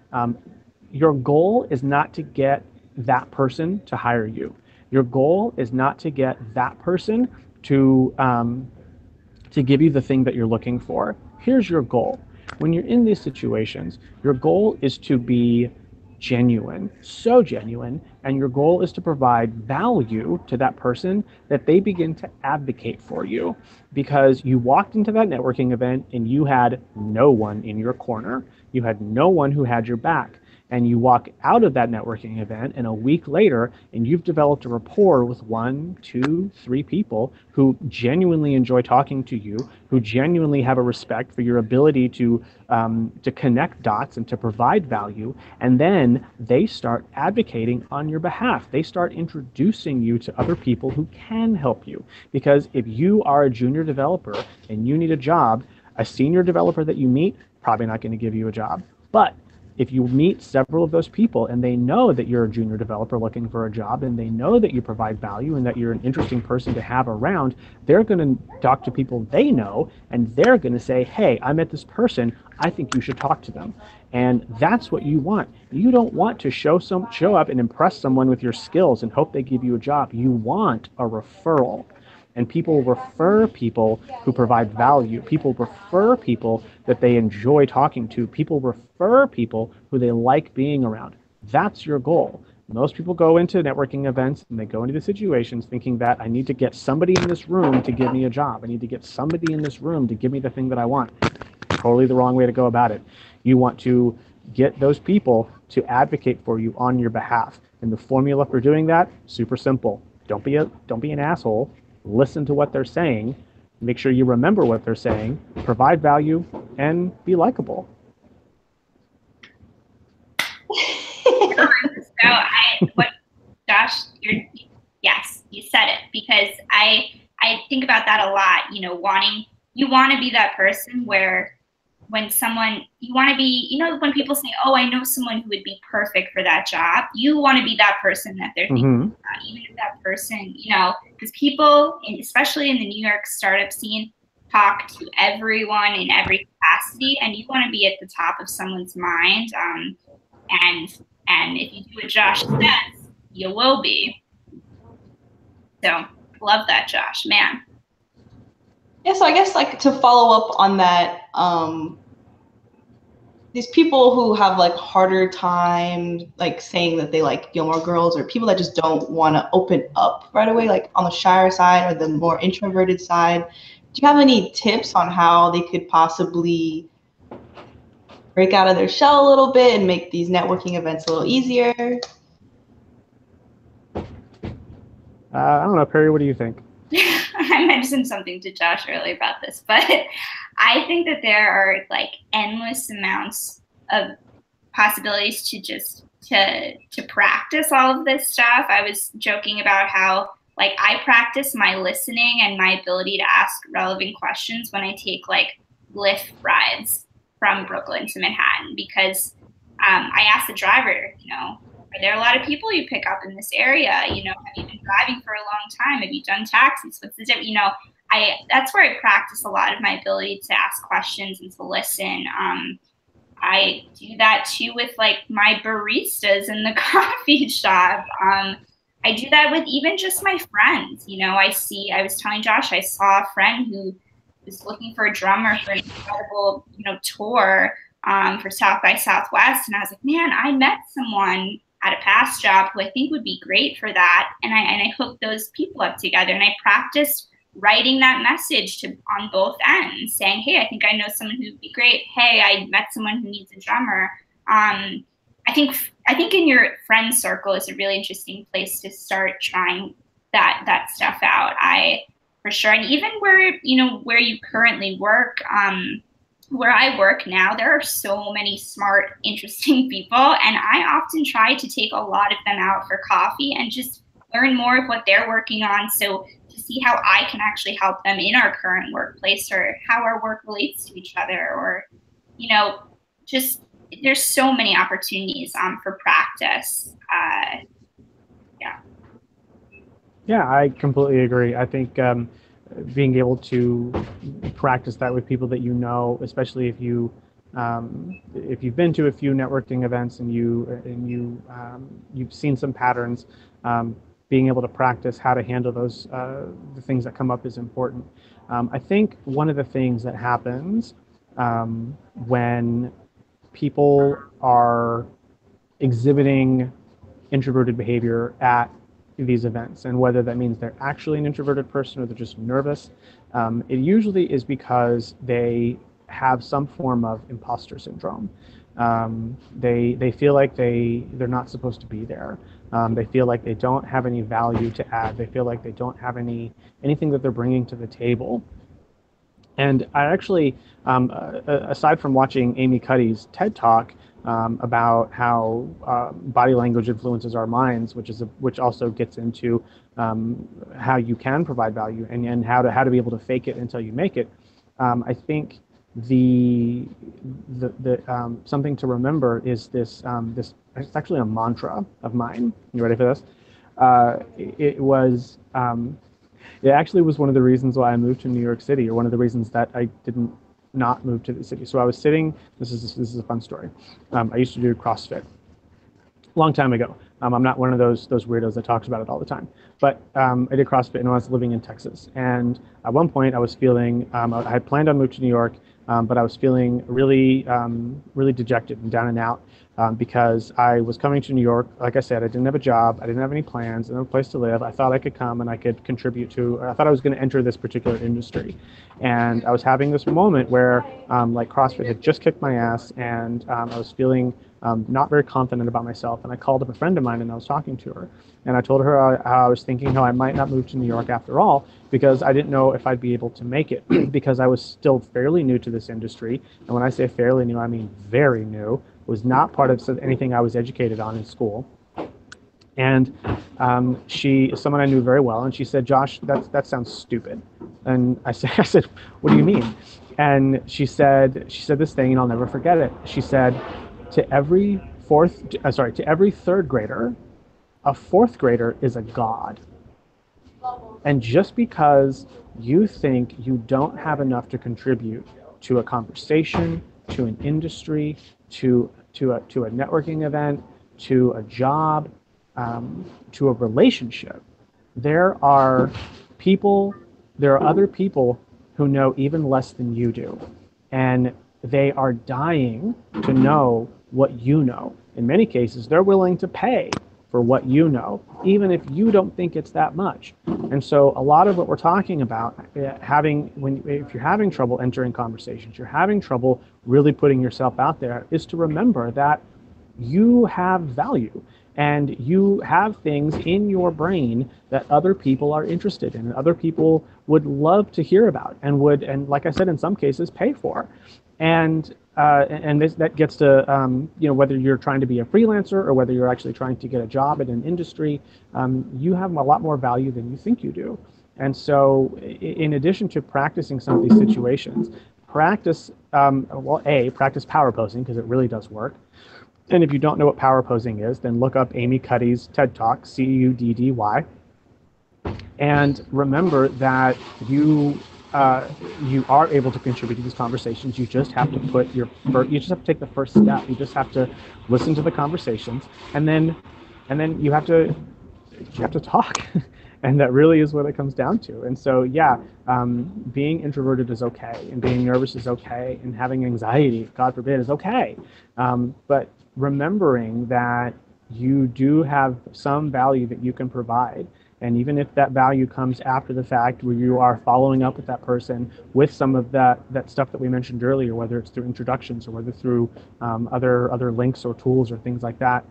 your goal is not to get that person to hire you. Your goal is not to get that person to give you the thing that you're looking for. Here's your goal. When you're in these situations, your goal is to be genuine, so genuine, and your goal is to provide value to that person that they begin to advocate for you, because you walked into that networking event and you had no one in your corner. You had no one who had your back. And you walk out of that networking event and a week later, and you've developed a rapport with 1, 2, 3 people who genuinely enjoy talking to you, who genuinely have a respect for your ability to connect dots and to provide value. And then they start advocating on your behalf. They start introducing you to other people who can help you. Because if you are a junior developer and you need a job, a senior developer that you meet, probably not going to give you a job. But if you meet several of those people and they know that you're a junior developer looking for a job, and they know that you provide value and that you're an interesting person to have around, they're going to talk to people they know, and they're going to say, hey, I met this person, I think you should talk to them. And that's what you want. You don't want to show up and impress someone with your skills and hope they give you a job. You want a referral. And people refer people who provide value. People refer people that they enjoy talking to. People refer people who they like being around. That's your goal. Most people go into networking events and they go into the situations thinking that I need to get somebody in this room to give me a job. I need to get somebody in this room to give me the thing that I want. Totally the wrong way to go about it. You want to get those people to advocate for you on your behalf. And the formula for doing that, super simple. Don't be an asshole. Listen to what they're saying. Make sure you remember what they're saying. Provide value and be likable. Josh, yes, you said it, because I think about that a lot. You know, you want to be that person where when you want to be, you know, when people say, oh, I know someone who would be perfect for that job, you want to be that person that they're thinking about, even if that person, you know, because people, especially in the New York startup scene, talk to everyone in every capacity, and you want to be at the top of someone's mind. And if you do what Josh says, you will be. So love that, Josh, man. Yeah, so I guess like to follow up on that, these people who have like harder time like saying that they like Gilmore Girls, or people that just don't want to open up right away, like on the shyer side or the more introverted side, do you have any tips on how they could possibly break out of their shell a little bit and make these networking events a little easier? I don't know, Perry, what do you think? I mentioned something to Josh earlier about this, but I think that there are like endless amounts of possibilities to practice all of this stuff. I was joking about how like I practice my listening and my ability to ask relevant questions when I take like Lyft rides from Brooklyn to Manhattan, because I asked the driver, you know, are there a lot of people you pick up in this area? You know, have you been driving for a long time? Have you done taxis? What's the difference? You know, that's where I practice a lot of my ability to ask questions and to listen. I do that too with like my baristas in the coffee shop. I do that with even just my friends. You know, I was telling Josh, I saw a friend who was looking for a drummer for an incredible, you know, tour for South by Southwest. And I was like, man, I met someone at a past job who I think would be great for that. And I hooked those people up together, and I practiced writing that message on both ends, saying, hey, I think I know someone who would be great. Hey, I met someone who needs a drummer. I think in your friend circle is a really interesting place to start trying that stuff out. For sure. And even where you currently work, where I work now, there are so many smart, interesting people, and I often try to take a lot of them out for coffee and just learn more of what they're working on, so to see how I can actually help them in our current workplace, or how our work relates to each other, or, you know, just there's so many opportunities for practice. Yeah, I completely agree. I think being able to practice that with people that you know, especially if you've been to a few networking events and you've seen some patterns, being able to practice how to handle those the things that come up is important. I think one of the things that happens when people are exhibiting introverted behavior at these events, and whether that means they're actually an introverted person or they're just nervous, it usually is because they have some form of imposter syndrome. They feel like they're not supposed to be there. They feel like they don't have any value to add. They feel like they don't have anything that they're bringing to the table. And I actually, aside from watching Amy Cuddy's TED Talk about how body language influences our minds, which also gets into how you can provide value and how to be able to fake it until you make it. I think the something to remember is this. It's actually a mantra of mine. You ready for this? It actually was one of the reasons why I moved to New York City, or one of the reasons that I didn't not move to the city. So I was sitting, this is a fun story. I used to do CrossFit a long time ago. I'm not one of those weirdos that talks about it all the time, but I did CrossFit and I was living in Texas. And at one point I was feeling, I had planned on moving to New York. but I was feeling really, really dejected and down and out because I was coming to New York. Like I said, I didn't have a job, I didn't have any plans, I didn't have a place to live. I thought I could come and I could contribute to, I thought I was going to enter this particular industry. And I was having this moment where like CrossFit had just kicked my ass, and I was feeling not very confident about myself. And I called up a friend of mine and I was talking to her. And I told her how I was thinking how I might not move to New York after all, because I didn't know if I'd be able to make it because I was still fairly new to this industry. And when I say fairly new, I mean very new. It was not part of anything I was educated on in school. And she is someone I knew very well, and she said, "Josh, that sounds stupid." And I said, "What do you mean?" And she said this thing, and I'll never forget it. She said, to every third grader, a fourth grader is a god. And just because you think you don't have enough to contribute to a conversation, to an industry, to a networking event, to a job, to a relationship, there are other people who know even less than you do. And they are dying to know what you know. In many cases, they're willing to pay for what you know, even if you don't think it's that much. And so a lot of what we're talking about, if you're having trouble entering conversations, you're having trouble really putting yourself out there, is to remember that you have value and you have things in your brain that other people are interested in and other people would love to hear about and like I said, in some cases pay for. And that gets to whether you're trying to be a freelancer or whether you're actually trying to get a job in an industry, you have a lot more value than you think you do. And so in addition to practicing some of these situations, practice power posing, because it really does work. And if you don't know what power posing is, then look up Amy Cuddy's TED Talk, CUDDY, and remember that you are able to contribute to these conversations. You just have to take the first step. You just have to listen to the conversations, and then you have to talk. And that really is what it comes down to. And so, being introverted is okay, and being nervous is okay, and having anxiety, God forbid, is okay. But remembering that you do have some value that you can provide. And even if that value comes after the fact, where you are following up with that person with some of that stuff that we mentioned earlier, whether it's through introductions or whether through other links or tools or things like that,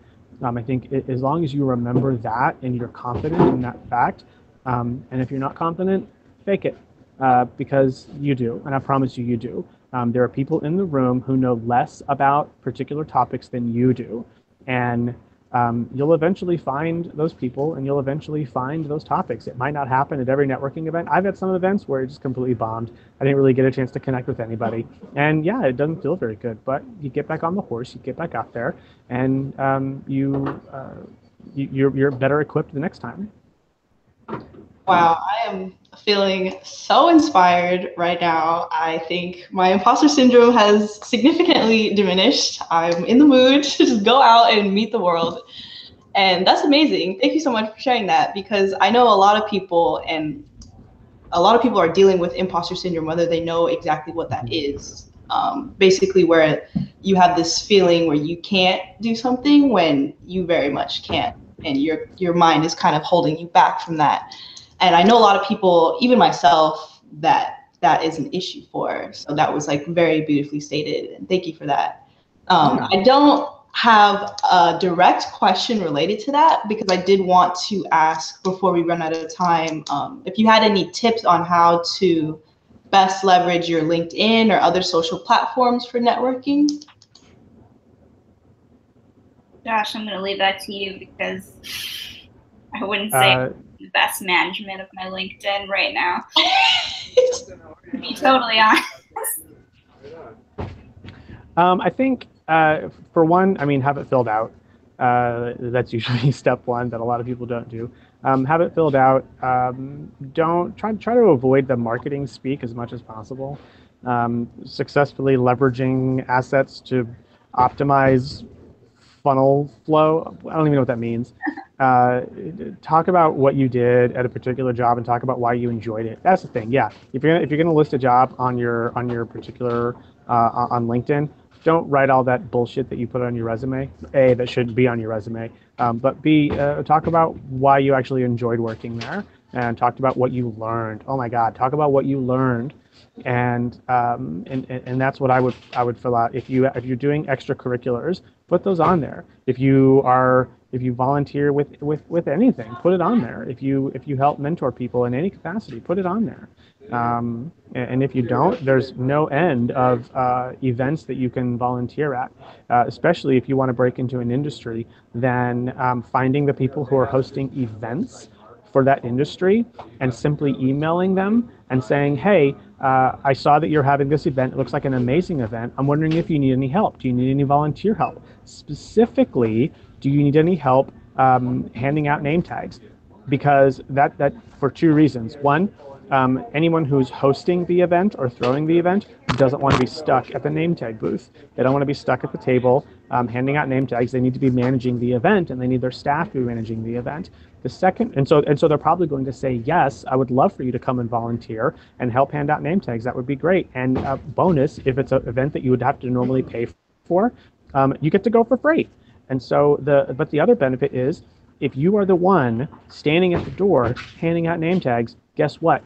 I think as long as you remember that and you're confident in that fact, and if you're not confident, fake it, because you do, and I promise you do. There are people in the room who know less about particular topics than you do, and you'll eventually find those people and you'll eventually find those topics. It might not happen at every networking event. I've had some events where it just completely bombed. I didn't really get a chance to connect with anybody. And it doesn't feel very good, but you get back on the horse, you get back out there, and you're better equipped the next time. Wow, I am feeling so inspired right now. I think my imposter syndrome has significantly diminished. I'm in the mood to just go out and meet the world. And that's amazing. Thank you so much for sharing that, because I know a lot of people are dealing with imposter syndrome, whether they know exactly what that is. Basically where you have this feeling where you can't do something when you very much can, and your mind is kind of holding you back from that. And I know a lot of people, even myself, that is an issue for. So that was like very beautifully stated, and thank you for that. I don't have a direct question related to that, because I did want to ask before we run out of time, if you had any tips on how to best leverage your LinkedIn or other social platforms for networking. Josh, I'm going to leave that to you, because I wouldn't say the best management of my LinkedIn right now. To be totally honest. I think for one, have it filled out. That's usually step one that a lot of people don't do. Have it filled out. Don't try to avoid the marketing speak as much as possible. Successfully leveraging assets to optimize funnel flow. I don't even know what that means. Talk about what you did at a particular job and talk about why you enjoyed it. That's the thing. Yeah, if you're gonna list a job on your particular on LinkedIn, don't write all that bullshit that you put on your resume. A, that shouldn't be on your resume. But B, talk about why you actually enjoyed working there and talked about what you learned. Oh my God, talk about what you learned. And that's what I would fill out. If you're doing extracurriculars, put those on there. If you volunteer with anything, put it on there. If you help mentor people in any capacity, put it on there. And if you don't, there's no end of events that you can volunteer at, especially if you want to break into an industry. Then finding the people who are hosting events for that industry and simply emailing them and saying, hey, I saw that you're having this event. It looks like an amazing event. I'm wondering if you need any help. Do you need any volunteer help? Specifically, do you need any help handing out name tags? Because that for two reasons. One, anyone who's hosting the event or throwing the event doesn't want to be stuck at the name tag booth. They don't want to be stuck at the table handing out name tags. They need to be managing the event, and they need their staff to be managing the event. The second, and so they're probably going to say, yes, I would love for you to come and volunteer and help hand out name tags. That would be great. And bonus, if it's an event that you would have to normally pay for, you get to go for free. And so but the other benefit is, if you are the one standing at the door handing out name tags, guess what?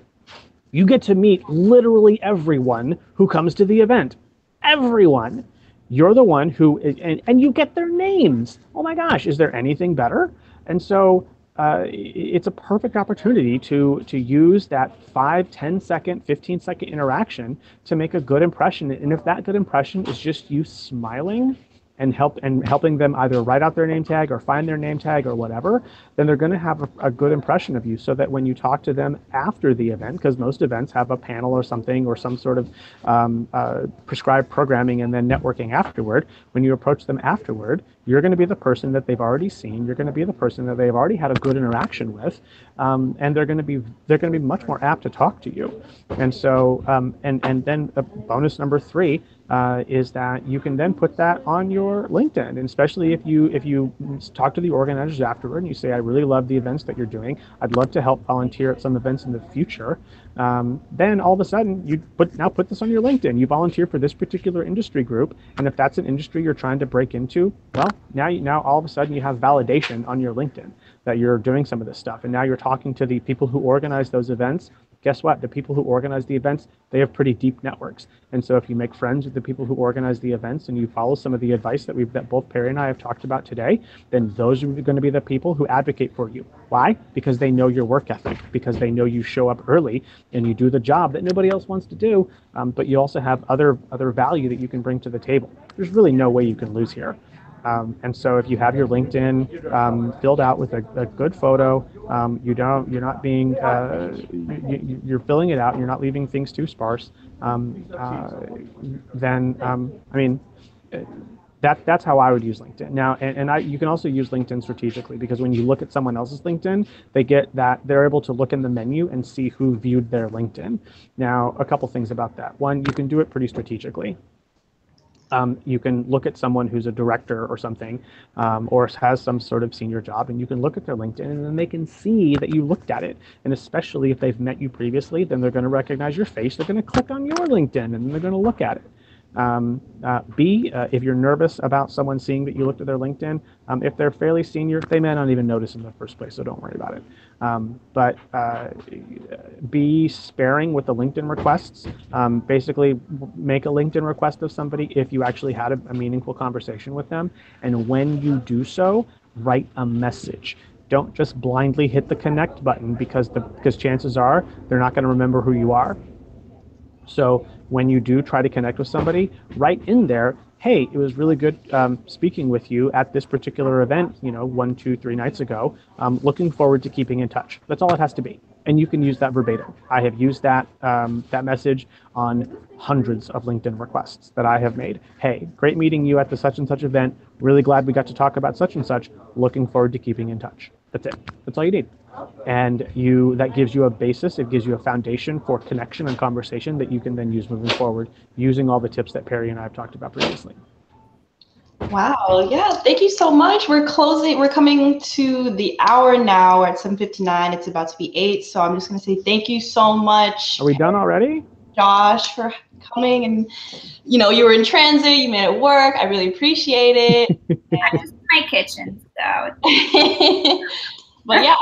You get to meet literally everyone who comes to the event. Everyone. You're the one who, and you get their names. Oh my gosh, is there anything better? And so it's a perfect opportunity to use that 5, 10 second, 15-second interaction to make a good impression. And if that good impression is just you smiling and helping them either write out their name tag or find their name tag or whatever, then they're going to have a good impression of you, so that when you talk to them after the event, because most events have a panel or something or some sort of prescribed programming and then networking afterward, when you approach them afterward, you're going to be the person that they've already seen. You're going to be the person that they've already had a good interaction with, and they're going to be much more apt to talk to you. And so, and then bonus number 3 is that you can then put that on your LinkedIn, and especially if you talk to the organizers afterward and you say, I really love the events that you're doing. I'd love to help volunteer at some events in the future. Then all of a sudden you put this on your LinkedIn. You volunteer for this particular industry group, and if that's an industry you're trying to break into, well, now all of a sudden you have validation on your LinkedIn that you're doing some of this stuff, and now you're talking to the people who organize those events. Guess what? The people who organize the events, they have pretty deep networks. And so if you make friends with the people who organize the events and you follow some of the advice that both Perry and I have talked about today, then those are going to be the people who advocate for you. Why? Because they know your work ethic, because they know you show up early and you do the job that nobody else wants to do, but you also have other value that you can bring to the table. There's really no way you can lose here. And so if you have your LinkedIn filled out with a good photo, you're not being, you're filling it out, you're not leaving things too sparse, then, I mean, that's how I would use LinkedIn. Now, you can also use LinkedIn strategically, because when you look at someone else's LinkedIn, they're able to look in the menu and see who viewed their LinkedIn. Now, a couple things about that. One, you can do it pretty strategically. You can look at someone who's a director or something, or has some sort of senior job, and you can look at their LinkedIn, and then they can see that you looked at it. And especially if they've met you previously, then they're going to recognize your face. They're going to click on your LinkedIn, and then they're going to look at it. B, if you're nervous about someone seeing that you looked at their LinkedIn, if they're fairly senior, they may not even notice in the first place, so don't worry about it. But be sparing with the LinkedIn requests. Basically, make a LinkedIn request of somebody if you actually had a meaningful conversation with them. And when you do so, write a message. Don't just blindly hit the connect button, because chances are they're not going to remember who you are. So when you do try to connect with somebody, write in there, hey, it was really good speaking with you at this particular event, 1, 2, 3 nights ago. Looking forward to keeping in touch. That's all it has to be. And you can use that verbatim. I have used that message on hundreds of LinkedIn requests that I have made. Hey, great meeting you at the such and such event. Really glad we got to talk about such and such. Looking forward to keeping in touch. That's it. That's all you need. And that gives you a basis. It gives you a foundation for connection and conversation that you can then use moving forward, using all the tips that Perry and I have talked about previously. Wow, yeah, thank you so much. We're coming to the hour now. We're at 7:59. It's about to be 8. So I'm just gonna say thank you so much. Are we done already? Josh, for coming, and you were in transit, you made it work. I really appreciate it. I'm just in my kitchen, so. But yeah,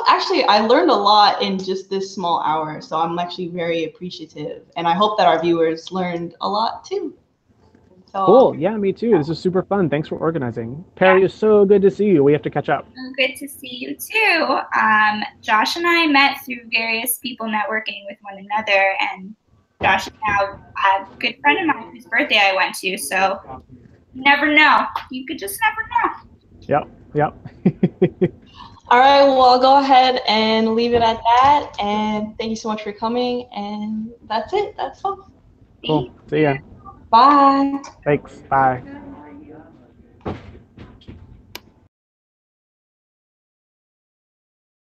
actually, I learned a lot in just this small hour. So I'm actually very appreciative. And I hope that our viewers learned a lot too. So, cool. Yeah, me too. This is super fun. Thanks for organizing. Perry, it's so good to see you. We have to catch up. Good to see you too. Josh and I met through various people networking with one another, and Josh is now a good friend of mine whose birthday I went to. So you never know. You could just never know. Yep. All right, well, I'll go ahead and leave it at that. And thank you so much for coming. And that's it. That's all. Cool. See ya. Bye. Thanks. Bye.